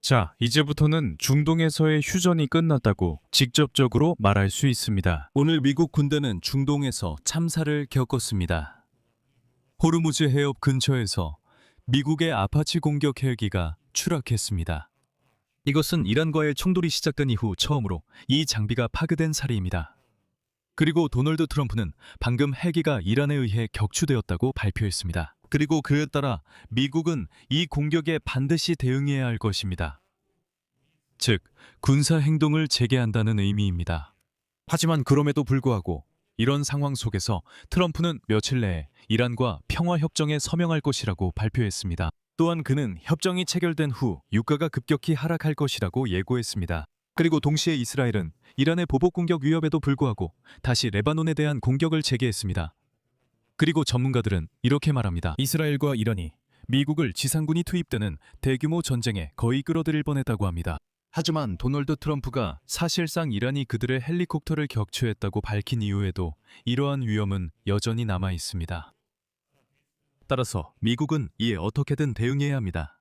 자, 이제부터는 중동에서의 휴전이 끝났다고 직접적으로 말할 수 있습니다. 오늘 미국 군대는 중동에서 참사를 겪었습니다. 호르무즈 해협 근처에서 미국의 아파치 공격 헬기가 추락했습니다. 이것은 이란과의 충돌이 시작된 이후 처음으로 이 장비가 파괴된 사례입니다. 그리고 도널드 트럼프는 방금 헬기가 이란에 의해 격추되었다고 발표했습니다. 그리고 그에 따라 미국은 이 공격에 반드시 대응해야 할 것입니다. 즉, 군사 행동을 재개한다는 의미입니다. 하지만 그럼에도 불구하고 이런 상황 속에서 트럼프는 며칠 내에 이란과 평화협정에 서명할 것이라고 발표했습니다. 또한 그는 협정이 체결된 후 유가가 급격히 하락할 것이라고 예고했습니다. 그리고 동시에 이스라엘은 이란의 보복 공격 위협에도 불구하고 다시 레바논에 대한 공격을 재개했습니다. 그리고 전문가들은 이렇게 말합니다. 이스라엘과 이란이 미국을 지상군이 투입되는 대규모 전쟁에 거의 끌어들일 뻔했다고 합니다. 하지만 도널드 트럼프가 사실상 이란이 그들의 헬리콥터를 격추했다고 밝힌 이후에도 이러한 위험은 여전히 남아 있습니다. 따라서 미국은 이에 어떻게든 대응해야 합니다.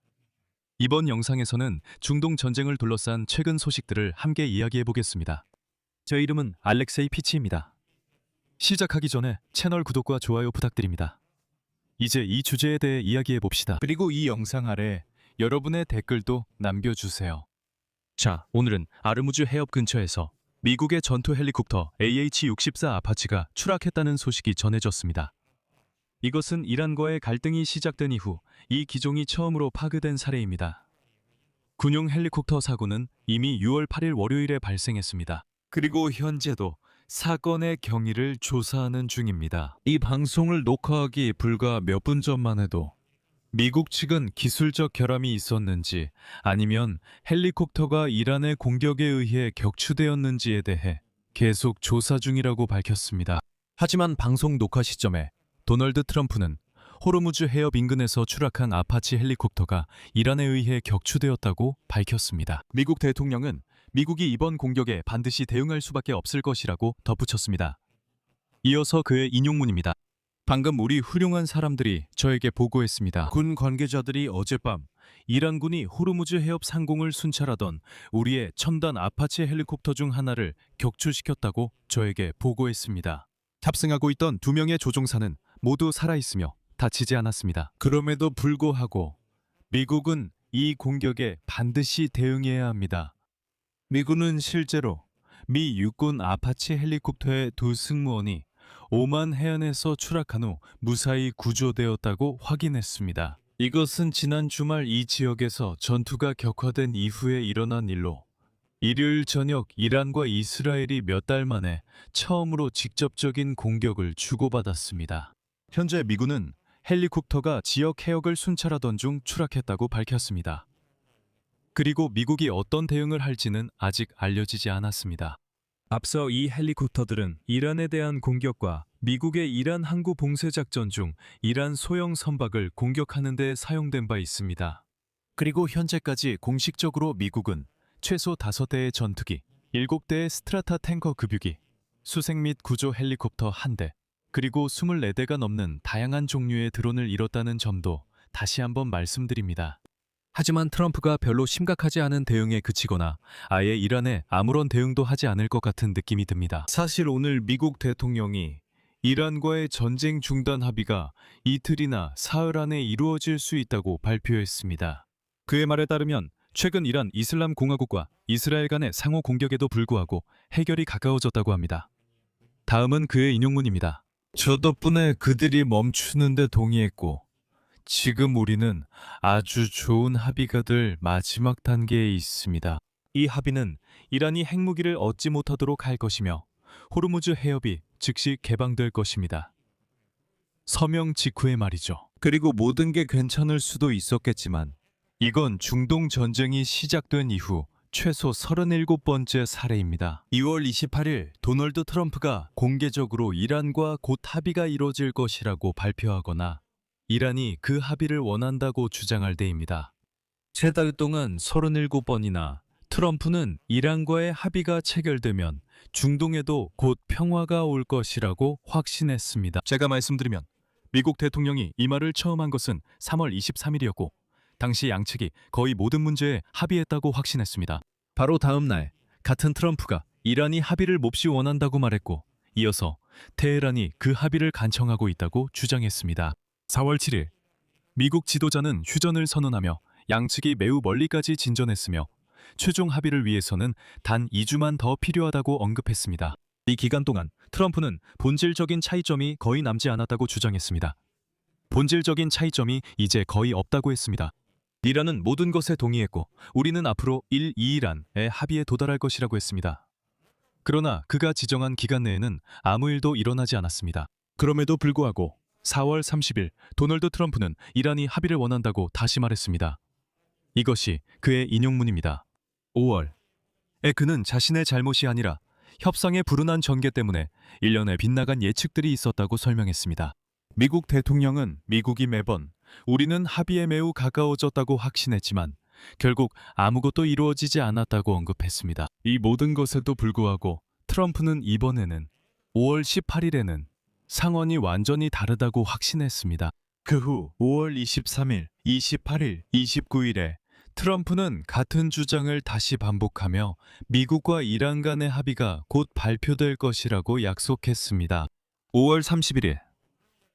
이번 영상에서는 중동 전쟁을 둘러싼 최근 소식들을 함께 이야기해 보겠습니다. 제 이름은 알렉세이 피치입니다. 시작하기 전에 채널 구독과 좋아요 부탁드립니다. 이제 이 주제에 대해 이야기해 봅시다. 그리고 이 영상 아래 여러분의 댓글도 남겨주세요. 자, 오늘은 아르무즈 해협 근처에서 미국의 전투 헬리콥터 AH-64 아파치가 추락했다는 소식이 전해졌습니다. 이것은 이란과의 갈등이 시작된 이후 이 기종이 처음으로 파괴된 사례입니다. 군용 헬리콥터 사고는 이미 6월 8일 월요일에 발생했습니다. 그리고 현재도 사건의 경위를 조사하는 중입니다. 이 방송을 녹화하기 불과 몇 분 전만 해도 미국 측은 기술적 결함이 있었는지 아니면 헬리콥터가 이란의 공격에 의해 격추되었는지에 대해 계속 조사 중이라고 밝혔습니다. 하지만 방송 녹화 시점에 도널드 트럼프는 호르무즈 해협 인근에서 추락한 아파치 헬리콥터가 이란에 의해 격추되었다고 밝혔습니다. 미국 대통령은 미국이 이번 공격에 반드시 대응할 수밖에 없을 것이라고 덧붙였습니다. 이어서 그의 인용문입니다. 방금 우리 훌륭한 사람들이 저에게 보고했습니다. 군 관계자들이 어젯밤 이란군이 호르무즈 해협 상공을 순찰하던 우리의 첨단 아파치 헬리콥터 중 하나를 격추시켰다고 저에게 보고했습니다. 탑승하고 있던 2명의 조종사는 모두 살아있으며 다치지 않았습니다. 그럼에도 불구하고 미국은 이 공격에 반드시 대응해야 합니다. 미군은 실제로 미 육군 아파치 헬리콥터의 2 승무원이 오만 해안에서 추락한 후 무사히 구조되었다고 확인했습니다. 이것은 지난 주말 이 지역에서 전투가 격화된 이후에 일어난 일로 일요일 저녁 이란과 이스라엘이 몇 달 만에 처음으로 직접적인 공격을 주고받았습니다. 현재 미군은 헬리콥터가 지역 해역을 순찰하던 중 추락했다고 밝혔습니다. 그리고 미국이 어떤 대응을 할지는 아직 알려지지 않았습니다. 앞서 이 헬리콥터들은 이란에 대한 공격과 미국의 이란 항구 봉쇄 작전 중 이란 소형 선박을 공격하는 데 사용된 바 있습니다. 그리고 현재까지 공식적으로 미국은 최소 5대의 전투기, 7대의 스트라타 탱커 급유기, 수색 및 구조 헬리콥터 1대, 그리고 24대가 넘는 다양한 종류의 드론을 잃었다는 점도 다시 한번 말씀드립니다. 하지만 트럼프가 별로 심각하지 않은 대응에 그치거나 아예 이란에 아무런 대응도 하지 않을 것 같은 느낌이 듭니다. 사실 오늘 미국 대통령이 이란과의 전쟁 중단 합의가 이틀이나 사흘 안에 이루어질 수 있다고 발표했습니다. 그의 말에 따르면 최근 이란 이슬람 공화국과 이스라엘 간의 상호 공격에도 불구하고 해결이 가까워졌다고 합니다. 다음은 그의 인용문입니다. 저 덕분에 그들이 멈추는데 동의했고 지금 우리는 아주 좋은 합의가 될 마지막 단계에 있습니다. 이 합의는 이란이 핵무기를 얻지 못하도록 할 것이며 호르무즈 해협이 즉시 개방될 것입니다. 서명 직후의 말이죠. 그리고 모든 게 괜찮을 수도 있었겠지만 이건 중동 전쟁이 시작된 이후 최소 37번째 사례입니다. 2월 28일 도널드 트럼프가 공개적으로 이란과 곧 합의가 이뤄질 것이라고 발표하거나 이란이 그 합의를 원한다고 주장할 때입니다. 3달 동안 37번이나 트럼프는 이란과의 합의가 체결되면 중동에도 곧 평화가 올 것이라고 확신했습니다. 제가 말씀드리면 미국 대통령이 이 말을 처음 한 것은 3월 23일이었고 당시 양측이 거의 모든 문제에 합의했다고 확신했습니다. 바로 다음 날 같은 트럼프가 이란이 합의를 몹시 원한다고 말했고 이어서 테헤란이 그 합의를 간청하고 있다고 주장했습니다. 4월 7일 미국 지도자는 휴전을 선언하며 양측이 매우 멀리까지 진전했으며 최종 합의를 위해서는 단 2주만 더 필요하다고 언급했습니다. 이 기간 동안 트럼프는 본질적인 차이점이 거의 남지 않았다고 주장했습니다. 본질적인 차이점이 이제 거의 없다고 했습니다. 이란은 모든 것에 동의했고 우리는 앞으로 1-2이란의 합의에 도달할 것이라고 했습니다. 그러나 그가 지정한 기간 내에는 아무 일도 일어나지 않았습니다. 그럼에도 불구하고 4월 30일 도널드 트럼프는 이란이 합의를 원한다고 다시 말했습니다. 이것이 그의 인용문입니다. 5월에 그는 자신의 잘못이 아니라 협상의 불운한 전개 때문에 일련의 빗나간 예측들이 있었다고 설명했습니다. 미국 대통령은 미국이 매번 우리는 합의에 매우 가까워졌다고 확신했지만 결국 아무것도 이루어지지 않았다고 언급했습니다. 이 모든 것에도 불구하고 트럼프는 이번에는 5월 18일에는 상황이 완전히 다르다고 확신했습니다. 그 후 5월 23일, 28일, 29일에 트럼프는 같은 주장을 다시 반복하며 미국과 이란 간의 합의가 곧 발표될 것이라고 약속했습니다. 5월 31일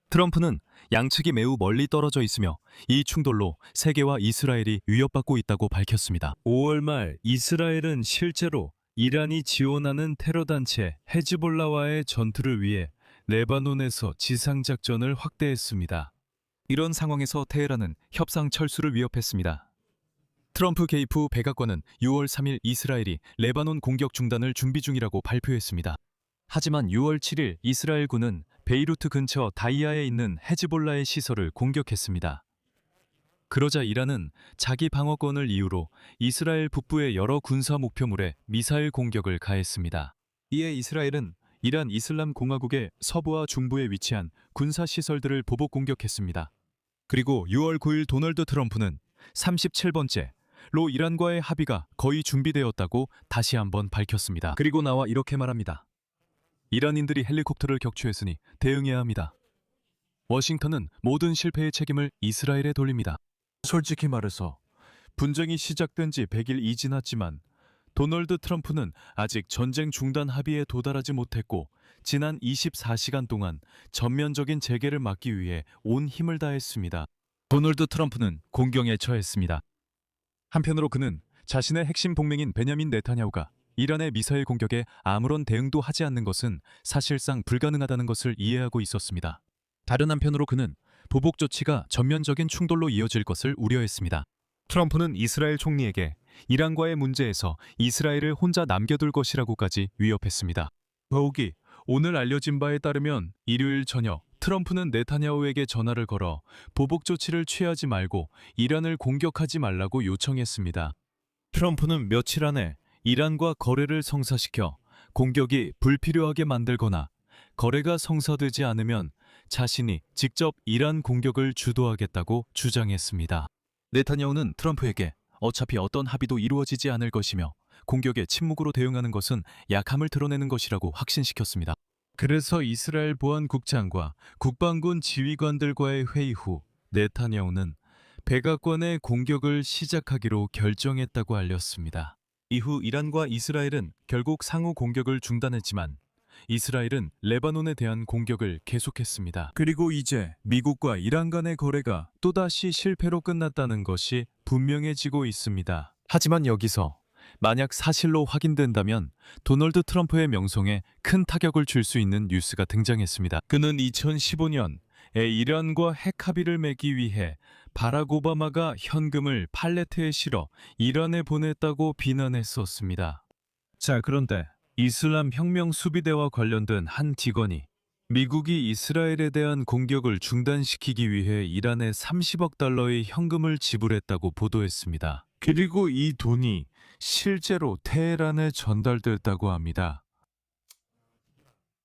트럼프는 양측이 매우 멀리 떨어져 있으며 이 충돌로 세계와 이스라엘이 위협받고 있다고 밝혔습니다. 5월 말 이스라엘은 실제로 이란이 지원하는 테러단체 헤즈볼라와의 전투를 위해 레바논에서 지상작전을 확대했습니다. 이런 상황에서 테헤란은 협상 철수를 위협했습니다. 트럼프 개입 후 백악관은 6월 3일 이스라엘이 레바논 공격 중단을 준비 중이라고 발표했습니다. 하지만 6월 7일 이스라엘군은 베이루트 근처 다이아에 있는 헤즈볼라의 시설을 공격했습니다. 그러자 이란은 자기 방어권을 이유로 이스라엘 북부의 여러 군사 목표물에 미사일 공격을 가했습니다. 이에 이스라엘은 이란 이슬람 공화국의 서부와 중부에 위치한 군사 시설들을 보복 공격했습니다. 그리고 6월 9일 도널드 트럼프는 37번째 로 이란과의 합의가 거의 준비되었다고 다시 한번 밝혔습니다. 그리고 나와 이렇게 말합니다. 이란인들이 헬리콥터를 격추했으니 대응해야 합니다. 워싱턴은 모든 실패의 책임을 이스라엘에 돌립니다. 솔직히 말해서 분쟁이 시작된 지 100일이 지났지만 도널드 트럼프는 아직 전쟁 중단 합의에 도달하지 못했고 지난 24시간 동안 전면적인 재개를 막기 위해 온 힘을 다했습니다. 도널드 트럼프는 공경에 처했습니다. 한편으로 그는 자신의 핵심 동맹인 베냐민 네타냐후가 이란의 미사일 공격에 아무런 대응도 하지 않는 것은 사실상 불가능하다는 것을 이해하고 있었습니다. 다른 한편으로 그는 보복 조치가 전면적인 충돌로 이어질 것을 우려했습니다. 트럼프는 이스라엘 총리에게 이란과의 문제에서 이스라엘을 혼자 남겨둘 것이라고까지 위협했습니다. 더욱이 오늘 알려진 바에 따르면 일요일 저녁 트럼프는 네타냐후에게 전화를 걸어 보복 조치를 취하지 말고 이란을 공격하지 말라고 요청했습니다. 트럼프는 며칠 안에 이란과 거래를 성사시켜 공격이 불필요하게 만들거나 거래가 성사되지 않으면 자신이 직접 이란 공격을 주도하겠다고 주장했습니다. 네타냐후는 트럼프에게 어차피 어떤 합의도 이루어지지 않을 것이며 공격에 침묵으로 대응하는 것은 약함을 드러내는 것이라고 확신시켰습니다. 그래서 이스라엘 보안국장과 국방군 지휘관들과의 회의 후 네타냐후는 백악관의 공격을 시작하기로 결정했다고 알렸습니다. 이후 이란과 이스라엘은 결국 상호 공격을 중단했지만 이스라엘은 레바논에 대한 공격을 계속했습니다. 그리고 이제 미국과 이란 간의 거래가 또다시 실패로 끝났다는 것이 분명해지고 있습니다. 하지만 여기서 만약 사실로 확인된다면 도널드 트럼프의 명성에 큰 타격을 줄 수 있는 뉴스가 등장했습니다. 그는 2015년에 이란과 핵 합의를 맺기 위해 바락 오바마가 현금을 팔레트에 실어 이란에 보냈다고 비난했었습니다. 자, 그런데 이슬람 혁명 수비대와 관련된 한 직원이 미국이 이스라엘에 대한 공격을 중단시키기 위해 이란에 30억 달러의 현금을 지불했다고 보도했습니다. 그리고 이 돈이 실제로 테헤란에 전달됐다고 합니다.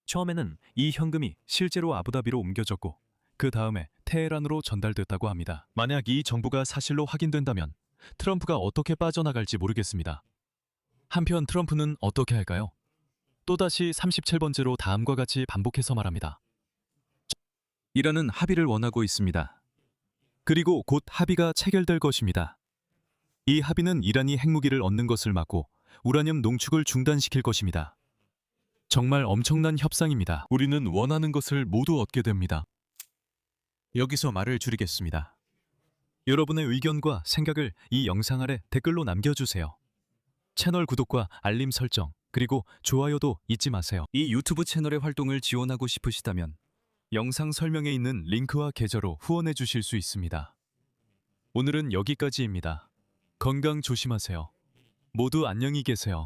처음에는 이 현금이 실제로 아부다비로 옮겨졌고 그 다음에 테헤란으로 전달됐다고 합니다. 만약 이 정보가 사실로 확인된다면 트럼프가 어떻게 빠져나갈지 모르겠습니다. 한편 트럼프는 어떻게 할까요? 또다시 37번째로 다음과 같이 반복해서 말합니다. 이란은 합의를 원하고 있습니다. 그리고 곧 합의가 체결될 것입니다. 이 합의는 이란이 핵무기를 얻는 것을 막고 우라늄 농축을 중단시킬 것입니다. 정말 엄청난 협상입니다. 우리는 원하는 것을 모두 얻게 됩니다. 여기서 말을 줄이겠습니다. 여러분의 의견과 생각을 이 영상 아래 댓글로 남겨주세요. 채널 구독과 알림 설정, 그리고 좋아요도 잊지 마세요. 이 유튜브 채널의 활동을 지원하고 싶으시다면 영상 설명에 있는 링크와 계좌로 후원해 주실 수 있습니다. 오늘은 여기까지입니다. 건강 조심하세요. 모두 안녕히 계세요.